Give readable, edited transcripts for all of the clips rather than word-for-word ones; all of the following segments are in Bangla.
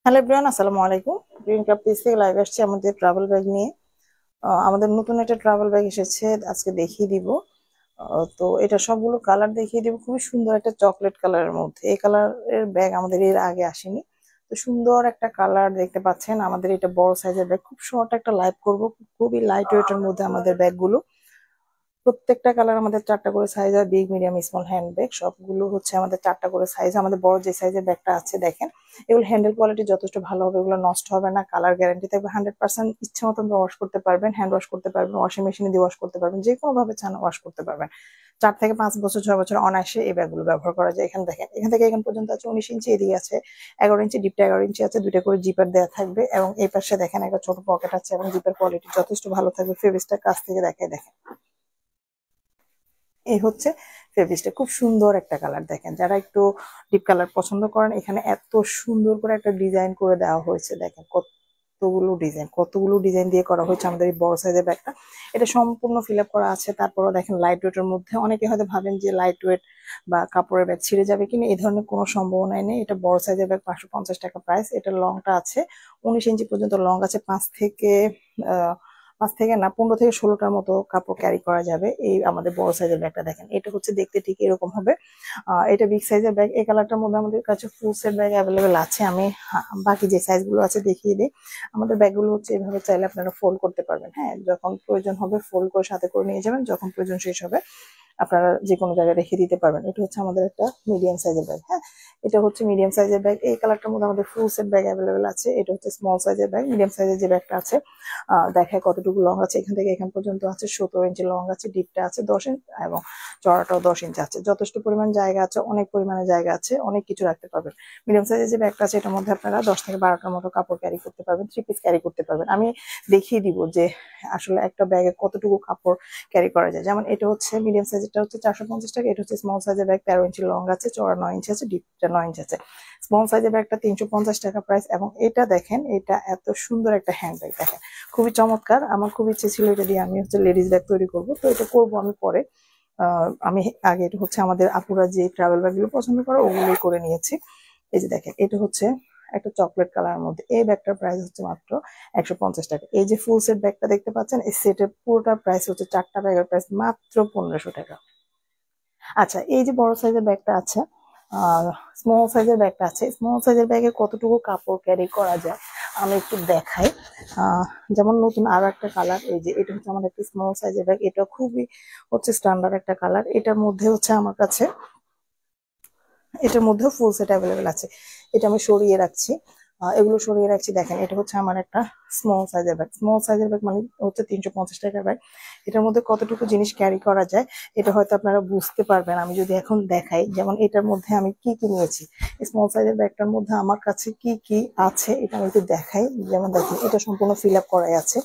হ্যালো এভরিওয়ান, আসসালামু আলাইকুম। গ্রিন কাপ পেজ থেকে লাইভ আসছে আমাদের ট্রাভেল ব্যাগ নিয়ে। আমাদের নতুন একটা ট্রাভেল ব্যাগ এসেছে, আজকে দেখিয়ে দিব। তো এটা সবগুলো কালার দেখিয়ে দিব। খুবই সুন্দর একটা চকলেট কালারের মধ্যে, এই কালারের ব্যাগ আমাদের এর আগে আসেনি। তো সুন্দর একটা কালার দেখতে পাচ্ছেন। আমাদের এটা বড় সাইজের ব্যাগ, খুব শর্ট একটা লাইভ করব। খুবই লাইট ওয়েটের মধ্যে আমাদের ব্যাগগুলো। প্রত্যেকটা কালার আমাদের 4টা করে সাইজ হয়, big medium small hand bag সবগুলো হচ্ছে আমাদের 4টা করে সাইজ। আমাদের বড় যে সাইজের ব্যাগটা আছে দেখেন, এগুলো হ্যান্ডেল কোয়ালিটি যথেষ্ট ভালো হবে, এগুলো নষ্ট হবে না, কালার গ্যারান্টি থাকবে 100%। ইচ্ছা মতন ওয়াশ করতে পারবেন, হ্যান্ড ওয়াশ করতে পারবেন, ওয়াশিং মেশিনে দিয়ে ওয়াশ করতে পারবেন, যে কোনো ভাবে চান ওয়াশ করতে পারবেন। 4 থেকে 5 বছর 6 বছর অনায়াসে এই ব্যাগগুলো ব্যবহার করা যায়। এখানে দেখেন, এখান থেকে এখান পর্যন্ত আছে 19 ইঞ্চি, এদিকে আছে 11 ইঞ্চি, ডিপটা 11 ইঞ্চি আছে, দুইটা করে জিপার দেওয়া থাকবে। এবং এই পাশে দেখেন একটা ছোট পকেট আছে, এবং জিপার কোয়ালিটি যথেষ্ট ভালো থাকবে। ফেব্রিক্সটা কাছ থেকে দেখায় দেখেন, এই হচ্ছে ফেব্রিক্সটা। খুব সুন্দর একটা কালার দেখেন, যারা একটু ডিপ কালার পছন্দ করেন, এখানে এত সুন্দর করে একটা ডিজাইন করে দেওয়া হয়েছে। দেখেন কতগুলো ডিজাইন দিয়ে করা হয়েছে আমাদের এই বড় সাইজের ব্যাগটা। এটা সম্পূর্ণ ফিল আপ করা আছে। তারপরও দেখেন লাইট ওয়েটের মধ্যে, অনেকে হয়তো ভাবেন যে লাইট ওয়েট বা কাপড়ের ব্যাগ ছিঁড়ে যাবে কিনা, এই ধরনের কোনো সম্ভাবনাই নেই। এটা বড় সাইজের ব্যাগ, 550 টাকা প্রাইস। এটা লংটা আছে 19 ইঞ্চি পর্যন্ত লং আছে। 15 থেকে না 16টার মতো কাপড় ক্যারি করা যাবে। এই আমাদের বড় সাইজের ব্যাগটা দেখেন, এটা হচ্ছে দেখতে ঠিক এরকম হবে। এটা বিগ সাইজের ব্যাগ। এই কালারটার মধ্যে আমাদের কাছে ফুল সেট ব্যাগ অ্যাভেলেবেল আছে। আমি বাকি যে সাইজ গুলো আছে দেখিয়ে দিই। আমাদের ব্যাগগুলো হচ্ছে এভাবে, চাইলে আপনারা ফোল্ড করতে পারবেন। হ্যাঁ, যখন প্রয়োজন হবে ফোল্ড করে সাথে করে নিয়ে যাবেন, যখন প্রয়োজন শেষ হবে আপনারা যে কোনো জায়গায় রেখে দিতে পারবেন। এটা হচ্ছে আমাদের একটা মিডিয়াম সাইজের ব্যাগ। হ্যাঁ, এটা হচ্ছে মিডিয়াম সাইজের ব্যাগ। এই কালারটার মধ্যে আমাদের ফুল সেট ব্যাগ অ্যাভেলেবেল আছে। এটা হচ্ছে স্মল সাইজের ব্যাগ। মিডিয়াম সাইজের যে ব্যাগটা আছে, দেখায় কতটুকু লং আছে। এখান থেকে এখান পর্যন্ত আছে 17 ইঞ্চি লং আছে, ডিপটা আছে 10 ইঞ্চ, এবং চড়াটাও 10 ইঞ্চি আছে। যথেষ্ট পরিমাণ জায়গা আছে, অনেক পরিমাণে জায়গা আছে, অনেক কিছু রাখতে পারবেন। মিডিয়াম সাইজের যে ব্যাগটা আছে, এটার মধ্যে আপনারা 10 থেকে 12টার মতো কাপড় ক্যারি করতে পারবেন, 3 পিস ক্যারি করতে পারবেন। আমি দেখিয়ে দিব যে আসলে একটা ব্যাগে কতটুকু কাপড় ক্যারি করা যায়। যেমন এটা হচ্ছে মিডিয়াম সাইজেরটা হচ্ছে 450 টাকা। এটা হচ্ছে স্মল সাইজের ব্যাগ, 13 ইঞ্চি লং আছে, চড়া 9 ইঞ্চি আছে, ডিপটা 9 ইঞ্চি আছে। স্মল সাইজের ব্যাগটা 350 টাকা প্রাইস। এবং এটা দেখেন, এটা এত সুন্দর একটা হ্যান্ড ব্যাগ দেখেন, খুবই চমৎকার। আমার খুব ইচ্ছে ছিল এটা দিয়ে আমি হচ্ছে লেডিস ব্যাগ তৈরি করবো, তো এটা করবো আমি পরে। আমি আগে এটা হচ্ছে আমাদের আপুরা যে ট্রাভেল ব্যাগ গুলো পছন্দ করে ওগুলোই করে নিয়েছি। এই যে দেখেন, এটা হচ্ছে একটা চকলেট কালারের মধ্যে। এই ব্যাগটার প্রাইস হচ্ছে মাত্র 150 টাকা। এই যে ফুল সেট ব্যাগটা দেখতে পাচ্ছেন, এই সেটের পুরোটা প্রাইস হচ্ছে, 4টা ব্যাগের প্রাইস মাত্র 1500 টাকা। আচ্ছা, এই যে বড় সাইজের ব্যাগটা আছে, স্মল সাইজের ব্যাগটা আছে, স্মল সাইজের ব্যাগে কতটুকু কাপড় ক্যারি করা যায় আমি একটু দেখাই। যেমন নতুন আরো একটা কালার, এই যে এটা হচ্ছে আমাদের একটা স্মল সাইজের ব্যাগ। এটা খুবই হচ্ছে স্ট্যান্ডার্ড একটা কালার। এটার মধ্যে হচ্ছে আমার কাছে, এটার মধ্যেও ফুল সেট অ্যাভেলেবেল আছে। এটা আমি সরিয়ে রাখছি, এগুলো সরিয়ে রাখছি। দেখেন, এটা হচ্ছে আমার একটা স্মল সাইজের ব্যাগ। স্মল সাইজের ব্যাগ মানে হচ্ছে 350 টাকার ব্যাগ। এটার মধ্যে কতটুকু জিনিস ক্যারি করা যায় এটা হয়তো আপনারা বুঝতে পারবেন আমি যদি এখন দেখাই। যেমন এটার মধ্যে আমি কি কি নিয়েছি, স্মল সাইজের ব্যাগটার মধ্যে আমার কাছে কি কি আছে এটা আমি একটু দেখাই। যেমন দেখেন, এটা সম্পূর্ণ ফিল আপ করাই আছে।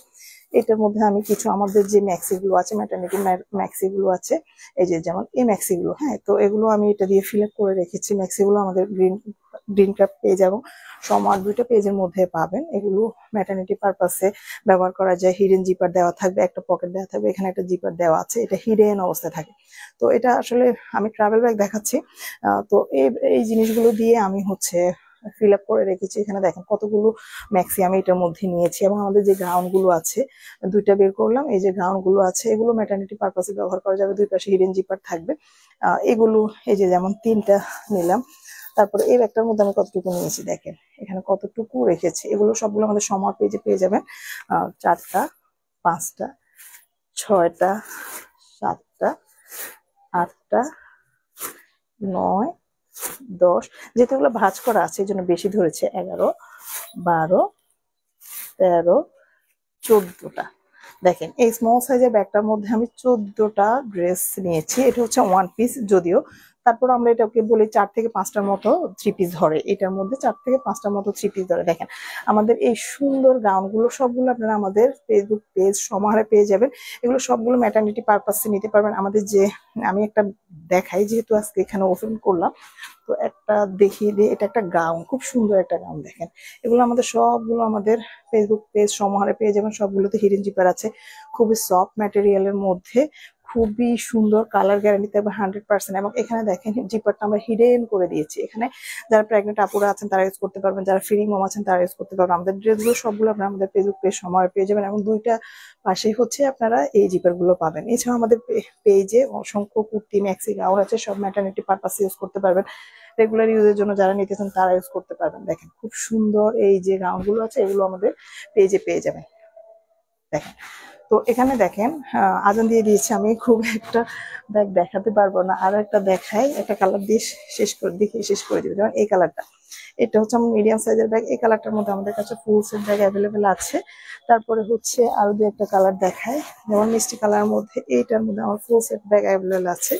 এটার মধ্যে আমি কিছু আমাদের যে ম্যাক্সি গুলো আছে, ম্যাটারনিটি ম্যাক্সি গুলো আছে, এই যে যেমন এই ম্যাক্সি গুলো, হ্যাঁ, তো এগুলো আমি এটা দিয়ে ফিল আপ করে রেখেছি। ম্যাক্সি গুলো আমাদের গ্রিন গ্রিন ক্রাফট পেজ এবং সমার দুইটা পেজের মধ্যে পাবেন। এগুলো ম্যাটারনিটি পারপাসে ব্যবহার করা যায়। হিডেন জিপার দেওয়া থাকবে, একটা পকেট দেওয়া থাকবে, এখানে একটা জিপার দেওয়া আছে, এটা হিডেন অবস্থায় থাকে। তো এটা আসলে আমি ট্রাভেল ব্যাগ দেখাচ্ছি। তো এই এই জিনিসগুলো দিয়ে আমি হচ্ছে ফিল আপ করে রেখেছি। এখানে দেখেন কতগুলো ম্যাক্সি আমি এটার মধ্যে নিয়েছি। এবং আমাদের যে গাউন গুলো আছে, দুইটা বের করলাম। এই যে গাউন গুলো আছে, এগুলো ম্যাটারনিটি পারপাসে ব্যবহার করা যাবে, দুই পাশে হিডেন জিপার থাকবে। এগুলো এই যে যেমন 3টা নিলাম। তারপরে এই ব্যাগটার মধ্যে আমি কতটুকু নিয়েছি দেখেন, এখানে কতটুকু রেখেছি। এগুলো সবগুলো আমাদের সমার পেজে পেয়ে যাবেন। 4টা, 5টা, 6টা, 7টা, 8টা, 9, 10। যেহেতু এগুলো ভাঁজ করা আছে এই জন্য বেশি ধরেছে। 11, 12, 13, 14টা। দেখেন, এই স্মল সাইজের ব্যাগটার মধ্যে আমি 14টা ড্রেস নিয়েছি। এটা হচ্ছে ওয়ান পিস যদিও, তারপর আমরা এটাকে বলি 4 থেকে 5টার মতো 3 পিস ধরে। এটার মধ্যে 4 থেকে 5টার মতো 3 পিস ধরে। দেখেন, আমাদের এই সুন্দর গাউনগুলো সবগুলো আপনারা আমাদের ফেসবুক পেজ সমাহারে পেয়ে যাবেন। এগুলো সবগুলো ম্যাটারনিটি পারপাসে নিতে পারবেন। আমাদের যে, আমি একটা দেখাই, যেহেতু আজকে এখানে ওপেন করলাম, তো একটা দেখিয়ে দিই। এটা একটা গাউন, খুব সুন্দর একটা গাউন। দেখেন, এগুলো আমাদের সবগুলো আমাদের ফেসবুক পেজ সমাহারে পেয়ে যাবেন। সবগুলোতে হিডেন জিপার আছে, খুবই সফট ম্যাটেরিয়ালের মধ্যে, খুবই সুন্দর, কালার গ্যারান্টি থাকবে 100%। এবং এখানে দেখেন জিপারটা আমরা হিডেন করে দিয়েছি। এখানে যারা প্রেগনেন্ট আপুরা আছেন তারা ইউজ করতে পারবেন, যারা ফ্রি মম আছেন তারা ইউজ করতে পারবেন। আমাদের ড্রেসগুলো সবগুলো আপনারা আমাদের ফেসবুক পেজ সময় পেয়ে যাবেন, এবং দুইটা পাশেই হচ্ছে আপনারা এই জিপার গুলো পাবেন। এছাড়াও আমাদের পেজে অসংখ্য কুর্তি, ম্যাক্সি, গাউন আছে, সব ম্যাটারনিটি পারপাস ইউজ করতে পারবেন। রেগুলার ইউজের জন্য যারা নিতে চান তারা ইউজ করতে পারবেন। দেখেন খুব সুন্দর এই যে গাউন গুলো আছে, এগুলো আমাদের পেজে পেয়ে যাবেন। দেখেন, তো এখানে দেখেন আজান দিয়ে দিয়েছে, আমি খুব একটা ব্যাগ দেখাতে পারবো না, আর একটা দেখাই, একটা কালার দিয়ে শেষ করে দিবে। যেমন এই কালারটা, এটা হচ্ছে আমার মিডিয়াম সাইজের ব্যাগ। এই কালারটার মধ্যে আমাদের কাছে ফুল সেট ব্যাগ অ্যাভেলেবেল আছে। তারপরে হচ্ছে আরো দু একটা কালার দেখায়, যেমন মিষ্টি কালার মধ্যে, এইটার মধ্যে আমার ফুল সেট ব্যাগ অ্যাভেলেবেল আছে।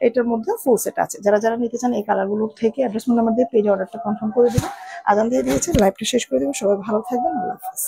এটার মধ্যে ফুল সেট আছে। যারা যারা নিতে চান এই কালারগুলোর থেকে অ্যাড্রেস নাম্বার দিয়ে পেজে অর্ডারটা কনফার্ম করে দিবেন। আজান দিয়ে দিয়েছে, লাইভটা শেষ করে দেবো। সবাই ভালো থাকবেন, আল্লাহ হাফেজ।